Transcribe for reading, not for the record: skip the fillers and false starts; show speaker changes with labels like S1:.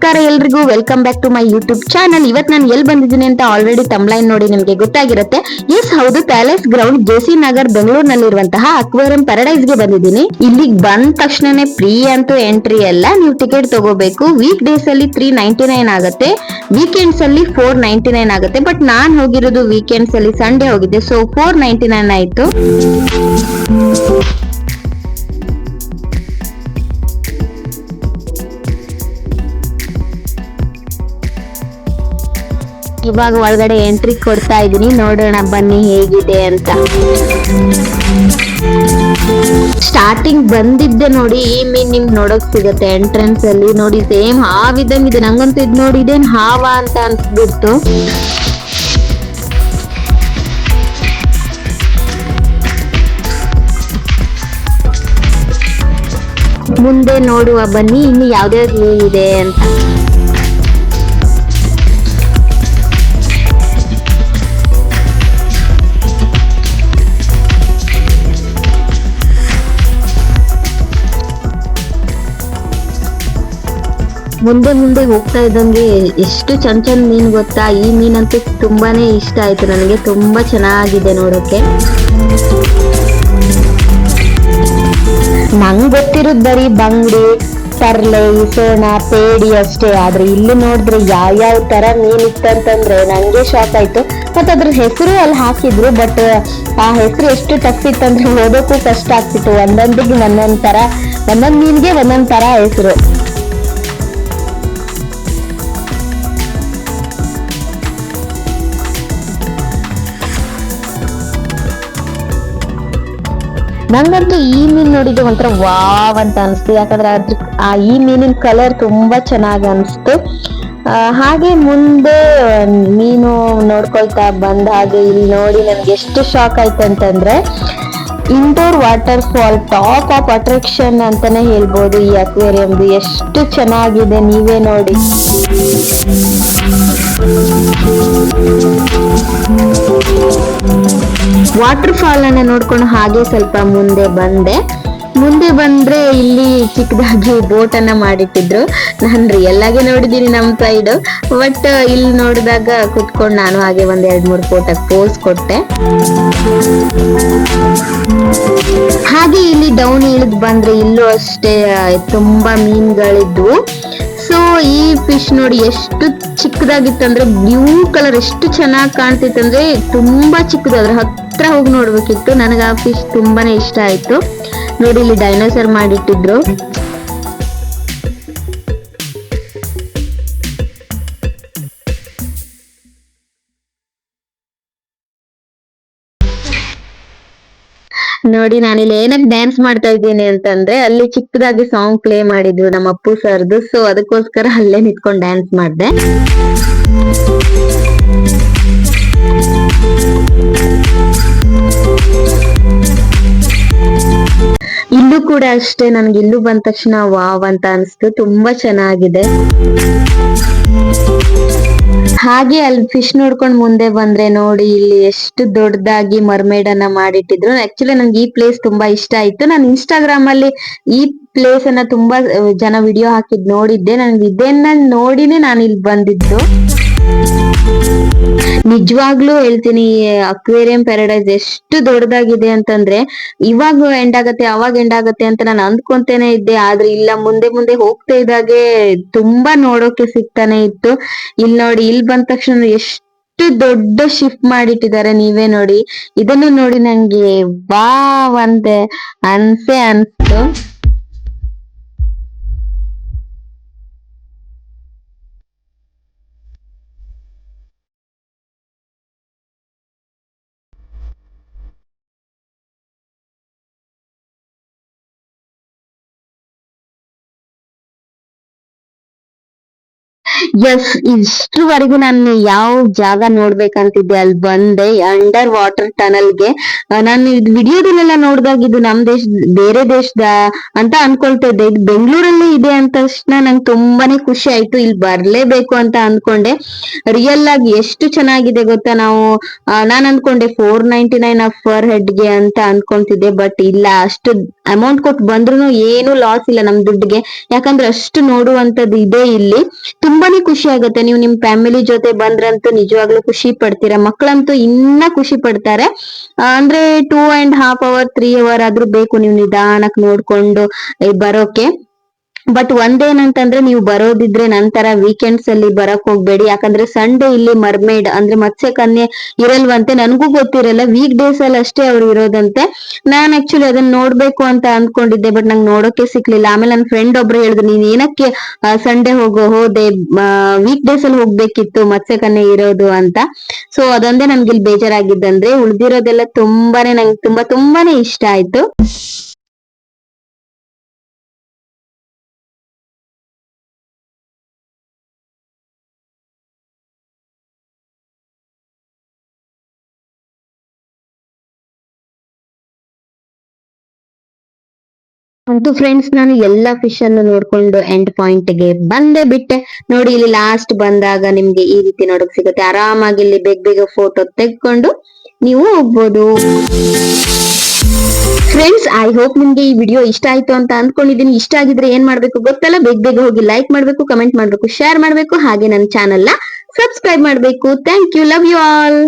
S1: ನಮಸ್ಕಾರ ಎಲ್ರಿಗೂ, welcome back to my YouTube channel. ಇವತ್ ನಾನು ಎಲ್ಲಿ ಬಂದಿದ್ದೀನಿ ಅಂತ ಆಲ್ರೆಡಿ ತಮ್ಲೈನ್ ನೋಡಿ ನಿಮ್ಗೆ ಗೊತ್ತಾಗಿರುತ್ತೆ. ಎಸ್ ಹೌದು, ಪ್ಯಾಲೇಸ್ ಗ್ರೌಂಡ್ ಜೆಸಿ ನಗರ್ ಬೆಂಗಳೂರಿನಲ್ಲಿರುವಂತಹ ಅಕ್ವೇರಿಯಂ ಪ್ಯಾರಡೈಸ್ ಗೆ ಬಂದಿದ್ದೀನಿ. ಇಲ್ಲಿಗೆ ಬಂದ ತಕ್ಷಣನೇ ಫ್ರೀ ಅಂತೂ ಎಂಟ್ರಿ ಅಲ್ಲ, ನೀವು ಟಿಕೆಟ್ ತಗೋಬೇಕು. ವೀಕ್ ಡೇಸ್ ಅಲ್ಲಿ 399 ಆಗುತ್ತೆ, ವೀಕೆಂಡ್ಸ್ ಅಲ್ಲಿ 499 ಆಗುತ್ತೆ. ಬಟ್ ನಾನ್ ಹೋಗಿರೋದು ವೀಕೆಂಡ್ಸ್ ಅಲ್ಲಿ ಸಂಡೇ ಹೋಗಿದ್ದೆ, ಸೊ 499 ಆಯ್ತು. ಇವಾಗ ಒಳಗಡೆ ಎಂಟ್ರಿ ಕೊಡ್ತಾ ಇದೀನಿ, ನೋಡೋಣ ಬನ್ನಿ ಹೇಗಿದೆ ಅಂತ. ಸ್ಟಾರ್ಟಿಂಗ್ ಬಂದಿದ್ದೆ ನೋಡಿ, ಈ ಮೀನ್ ನಿಮ್ಗೆ ನೋಡಕ್ ಸಿಗತ್ತೆ ಎಂಟ್ರೆನ್ಸ್ ಅಲ್ಲಿ. ನೋಡಿ ಸೇಮ್ ಹಾವಿದಂಗ್ ಇದೆ. ನಂಗಂತೂ ಇದ್ ನೋಡಿ ಇದೇನ್ ಹಾವ ಅಂತ ಅನ್ಸ್ಬಿಡ್ತು. ಮುಂದೆ ನೋಡುವ ಬನ್ನಿ ಇನ್ನು ಯಾವ್ದ್ಯಾವ್ದು ಮೀನ್ ಇದೆ ಅಂತ. ಮುಂದೆ ಮುಂದೆ ಹೋಗ್ತಾ ಇದ್ದಂಗೆ ಎಷ್ಟು ಚಂದ ಚಂದ ಮೀನ್ ಗೊತ್ತಾ. ಈ ಮೀನಂತೂ ತುಂಬಾನೇ ಇಷ್ಟ ಆಯ್ತು ನನಗೆ, ತುಂಬಾ ಚೆನ್ನಾಗಿದೆ ನೋಡಕ್ಕೆ. ನಂಗ್ ಗೊತ್ತಿರೋದ್ ಬರೀ ಬಂಗ್ಡಿ, ತರ್ಲೆ, ಸೋಣ, ಪೇಡಿ ಅಷ್ಟೇ. ಆದ್ರೆ ಇಲ್ಲಿ ನೋಡಿದ್ರೆ ಯಾವ ತರ ಮೀನ್ ಇತ್ತಂತಂದ್ರೆ ನಂಗೆ ಶಾಕ್ ಆಯ್ತು. ಮತ್ತೆ ಅದ್ರ ಹೆಸರು ಅಲ್ಲಿ ಹಾಕಿದ್ರು, ಬಟ್ ಆ ಹೆಸರು ಎಷ್ಟು ಟಫ್ ಇತ್ತಂದ್ರೆ ಓದೋಕ್ಕೂ ಕಷ್ಟ ಆಗ್ತಿತ್ತು. ಒಂದೊಂದಿಗೆ ಒಂದೊಂದ್ ಮೀನ್ಗೆ ಒಂದೊಂದ್ ತರ ಹೆಸರು. ನಂಗಂತೂ ಈ ಮೀನ್ ನೋಡಿದ್ರೆ ಒಂಥರ ವಾವ್ ಅಂತ ಅನ್ಸ್ತು. ಯಾಕಂದ್ರೆ ಈ ಮೀನಿನ ಕಲರ್ ತುಂಬಾ ಚೆನ್ನಾಗಿ ಅನ್ಸ್ತು. ಹಾಗೆ ಮುಂದೆ ಮೀನು ನೋಡ್ಕೊಳ್ತಾ ಬಂದ ಹಾಗೆ ಇಲ್ಲಿ ನೋಡಿ ನನ್ಗೆ ಎಷ್ಟು ಶಾಕ್ ಆಯ್ತು ಅಂತಂದ್ರೆ, indoor water fall top of attraction ಅಂತಾನೆ ಹೇಳ್ಬೋದು ಈ ಅಕ್ವೇರಿಯಂದು. ಎಷ್ಟು ಚೆನ್ನಾಗಿದೆ, ನೀವೇ ನೋಡಿ. ವಾಟರ್ ಫಾಲ್ ಅನ್ನ ನೋಡ್ಕೊಂಡು ಹಾಗೆ ಸ್ವಲ್ಪ ಮುಂದೆ ಬಂದ್ರೆ ಇಲ್ಲಿ ಚಿಕ್ಕದಾಗಿ ಬೋಟ್ ಅನ್ನ ಮಾಡಿಟ್ಟಿದ್ರು. ನಾನು ರಿಯಲ್ ಆಗಿ ನೋಡಿದೀನಿ ನಮ್ ಸೈಡ್, ಬಟ್ ಇಲ್ಲಿ ನೋಡಿದಾಗ ಕುತ್ಕೊಂಡು ನಾನು ಹಾಗೆ ಒಂದ್ 2-3 ಫೋಟೋಕ್ಕೆ ಪೋಸ್ ಕೊಟ್ಟೆ. ಹಾಗೆ ಇಲ್ಲಿ ಡೌನ್ ಇಳಿದ್ ಬಂದ್ರೆ ಇಲ್ಲೂ ಅಷ್ಟೇ ತುಂಬಾ ಮೀನ್ಗಳಿದ್ವು. ಸೊ ಈ ಫಿಶ್ ನೋಡಿ ಎಷ್ಟು ಚಿಕ್ಕದಾಗಿತ್ತಂದ್ರೆ, ಬ್ಲೂ ಕಲರ್ ಎಷ್ಟು ಚೆನ್ನಾಗಿ ಕಾಣ್ತಿತ್ತಂದ್ರೆ ತುಂಬಾ ಚಿಕ್ಕದು. ಅದ್ರ ಹತ್ರ ಹೋಗಿ ನೋಡ್ಬೇಕಿತ್ತು. ನನಗೆ ಆ ಫಿಶ್ ತುಂಬಾನೇ ಇಷ್ಟ ಆಯ್ತು. ನೋಡಿ ಇಲ್ಲಿ ಡೈನೋಸರ್ ಮಾಡಿಟ್ಟಿದ್ರು. ನೋಡಿ ನಾನಿಲ್ಲಿ ಏನಕ್ಕೆ ಡ್ಯಾನ್ಸ್ ಮಾಡ್ತಾ ಇದ್ದೀನಿ ಅಂತಂದ್ರೆ, ಅಲ್ಲಿ ಚಿಕ್ಕದಾಗಿ ಸಾಂಗ್ ಪ್ಲೇ ಮಾಡಿದ್ರು ನಮ್ಮ ಅಪ್ಪು ಸರ್ದು. ಸೊ ಅದಕ್ಕೋಸ್ಕರ ಅಲ್ಲೇ ನಿಂತ್ಕೊಂಡು ಡ್ಯಾನ್ಸ್ ಮಾಡಿದೆ. ಇಲ್ಲೂ ಕೂಡ ಅಷ್ಟೇ, ನನ್ಗೆ ಇಲ್ಲೂ ಬಂದ ತಕ್ಷಣ ವಾವ್ ಅಂತ ಅನ್ಸ್ತು. ತುಂಬಾ ಚೆನ್ನಾಗಿದೆ. ಹಾಗೆ ಅಲ್ಲಿ ಫಿಶ್ ನೋಡ್ಕೊಂಡು ಮುಂದೆ ಬಂದ್ರೆ ನೋಡಿ ಇಲ್ಲಿ ಎಷ್ಟು ದೊಡ್ಡದಾಗಿ ಮರ್ಮೇಡ್ ಅನ್ನ ಮಾಡಿಟ್ಟಿದ್ರು. ಆಕ್ಚುಲಿ ನನ್ಗೆ ಈ ಪ್ಲೇಸ್ ತುಂಬಾ ಇಷ್ಟ ಆಯ್ತು. ನಾನು ಇನ್ಸ್ಟಾಗ್ರಾಮ್ ಅಲ್ಲಿ ಈ ಪ್ಲೇಸ್ ಅನ್ನ ತುಂಬಾ ಜನ ವಿಡಿಯೋ ಹಾಕಿದ್ ನೋಡಿದ್ದೆ. ನನ್ಗೆ ಇದನ್ನ ನೋಡಿನೇ ನಾನು ಇಲ್ಲಿ ಬಂದಿದ್ದು. ನಿಜವಾಗ್ಲೂ ಹೇಳ್ತೀನಿ, ಅಕ್ವೇರಿಯಂ ಪ್ಯಾರಡೈಸ್ ಎಷ್ಟು ದೊಡ್ಡದಾಗಿದೆ ಅಂತಂದ್ರೆ, ಇವಾಗ ಎಂಡ್ ಆಗತ್ತೆ ಅವಾಗ ಎಂಡ್ ಆಗತ್ತೆ ಅಂತ ನಾನು ಅಂದ್ಕೊಂತೇನೆ ಇದ್ದೆ. ಆದ್ರೆ ಇಲ್ಲ, ಮುಂದೆ ಮುಂದೆ ಹೋಗ್ತಾ ಇದ್ದಾಗೆ ತುಂಬಾ ನೋಡೋಕೆ ಸಿಗ್ತಾನೆ ಇತ್ತು. ಇಲ್ಲಿ ನೋಡಿ, ಇಲ್ಲಿ ಬಂದ ತಕ್ಷಣ ಎಷ್ಟು ದೊಡ್ಡ ಶಿಫ್ಟ್ ಮಾಡಿಟ್ಟಿದ್ದಾರೆ, ನೀವೇ ನೋಡಿ. ಇದನ್ನು ನೋಡಿ ನಂಗೆ ವಾವ್ ಅಂತೆ ಅನ್ಸ್ತು. ಎಸ್, ಇಷ್ಟರವರೆಗೂ ನಾನು ಯಾವ ಜಾಗ ನೋಡ್ಬೇಕಂತಿದ್ದೆ ಅಲ್ಲಿ ಬಂದೆ, ಅಂಡರ್ ವಾಟರ್ ಟನಲ್ಗೆ. ನಾನು ಇದು ವಿಡಿಯೋದಲ್ಲೆಲ್ಲ ನೋಡಿದಾಗ ಇದು ನಮ್ ಬೇರೆ ದೇಶದ ಅಂತ ಅನ್ಕೊಳ್ತಾ ಇದ್ದೆ. ಇದು ಬೆಂಗಳೂರಲ್ಲಿ ಇದೆ ಅಂತ ತಕ್ಷಣ ನಂಗೆ ತುಂಬಾನೇ ಖುಷಿ ಆಯ್ತು, ಇಲ್ಲಿ ಬರ್ಲೇಬೇಕು ಅಂತ ಅನ್ಕೊಂಡೆ. ರಿಯಲ್ ಆಗಿ ಎಷ್ಟು ಚೆನ್ನಾಗಿದೆ ಗೊತ್ತಾ. ನಾನ್ ಅನ್ಕೊಂಡೆ 499 ಪರ್ ಹೆಡ್ಗೆ ಅಂತ ಅನ್ಕೊಂತಿದ್ದೆ, ಬಟ್ ಇಲ್ಲ, ಅಷ್ಟು ಅಮೌಂಟ್ ಕೊಟ್ಟು ಬಂದ್ರು ಏನು ಲಾಸ್ ಇಲ್ಲ ನಮ್ ದುಡ್ಡಿಗೆ. ಯಾಕಂದ್ರೆ ಅಷ್ಟು ನೋಡುವಂತದ್ದು ಇದೆ ಇಲ್ಲಿ. ತುಂಬಾನೇ ಖುಷಿ ಆಗುತ್ತೆ. ನೀವು ನಿಮ್ ಫ್ಯಾಮಿಲಿ ಜೊತೆ ಬಂದ್ರಂತೂ ನಿಜವಾಗ್ಲೂ ಖುಷಿ ಪಡ್ತೀರಾ. ಮಕ್ಕಳಂತೂ ಇನ್ನ ಖುಷಿ ಪಡ್ತಾರೆ. ಅಂದ್ರೆ 2.5 hour 3 hour ಆದ್ರೂ ಬೇಕು ನೀವು ನಿಧಾನಕ್ ನೋಡ್ಕೊಂಡು ಬರೋಕೆ. ಬಟ್ ಒಂದೇನಂತಂದ್ರೆ, ನೀವು ಬರೋದಿದ್ರೆ ನಂತರ ವೀಕೆಂಡ್ಸ್ ಅಲ್ಲಿ ಬರಕ್ ಹೋಗ್ಬೇಡಿ. ಯಾಕಂದ್ರೆ ಸಂಡೇ ಇಲ್ಲಿ ಮರ್ಮೇಡ್ ಅಂದ್ರೆ ಮತ್ಸ್ಯ ಕನ್ಯೆ ಇರಲ್ವಂತೆ. ನನ್ಗೂ ಗೊತ್ತಿರಲ್ಲ, ವೀಕ್ ಡೇಸ್ ಅಲ್ಲಿ ಅಷ್ಟೇ ಅವ್ರು ಇರೋದಂತೆ. ನಾನ್ ಆಕ್ಚುಲಿ ಅದನ್ನ ನೋಡ್ಬೇಕು ಅಂತ ಅನ್ಕೊಂಡಿದ್ದೆ, ಬಟ್ ನಂಗೆ ನೋಡೋಕೆ ಸಿಕ್ಲಿಲ್ಲ. ಆಮೇಲೆ ನನ್ನ ಫ್ರೆಂಡ್ ಒಬ್ರು ಹೇಳಿದ್ರು, ನೀನ್ ಏನಕ್ಕೆ ಸಂಡೇ ಹೋದೆ, ವೀಕ್ ಡೇಸ್ ಅಲ್ಲಿ ಹೋಗ್ಬೇಕಿತ್ತು ಮತ್ಸ್ಯ ಕನ್ಯೆ ಇರೋದು ಅಂತ. ಸೊ ಅದೊಂದೇ ನನ್ಗೆ ಇಲ್ಲಿ ಬೇಜಾರಾಗಿದ್ದಂದ್ರೆ, ಉಳ್ದಿರೋದೆಲ್ಲ ನಂಗೆ ತುಂಬಾನೇ ಇಷ್ಟ ಆಯ್ತು. ಅಂತೂ ಫ್ರೆಂಡ್ಸ್, ನಾನು ಎಲ್ಲಾ ಫಿಶ್ ಅನ್ನು ನೋಡ್ಕೊಂಡು ಎಂಡ್ ಪಾಯಿಂಟ್ ಗೆ ಬಂದೇ ಬಿಟ್ಟೆ. ನೋಡಿ, ಇಲ್ಲಿ ಲಾಸ್ಟ್ ಬಂದಾಗ ನಿಮ್ಗೆ ಈ ರೀತಿ ನೋಡಕ್ ಸಿಗುತ್ತೆ. ಆರಾಮಾಗಿ ಇಲ್ಲಿ ಬೇಗ ಫೋಟೋ ತೆಗೆಕೊಂಡು ನೀವು ಹೋಗ್ಬೋದು. ಫ್ರೆಂಡ್ಸ್, ಐ ಹೋಪ್ ನಿಮ್ಗೆ ಈ ವಿಡಿಯೋ ಇಷ್ಟ ಆಯ್ತು ಅಂತ ಅನ್ಕೊಂಡಿದೀನಿ. ಇಷ್ಟ ಆಗಿದ್ರೆ ಏನ್ ಮಾಡ್ಬೇಕು ಗೊತ್ತಲ್ಲ, ಬೇಗ ಹೋಗಿ ಲೈಕ್ ಮಾಡ್ಬೇಕು, ಕಮೆಂಟ್ ಮಾಡ್ಬೇಕು, ಶೇರ್ ಮಾಡ್ಬೇಕು, ಹಾಗೆ ನನ್ನ ಚಾನೆಲ್ ನ ಸಬ್ಸ್ಕ್ರೈಬ್ ಮಾಡ್ಬೇಕು. Thank you, love you all.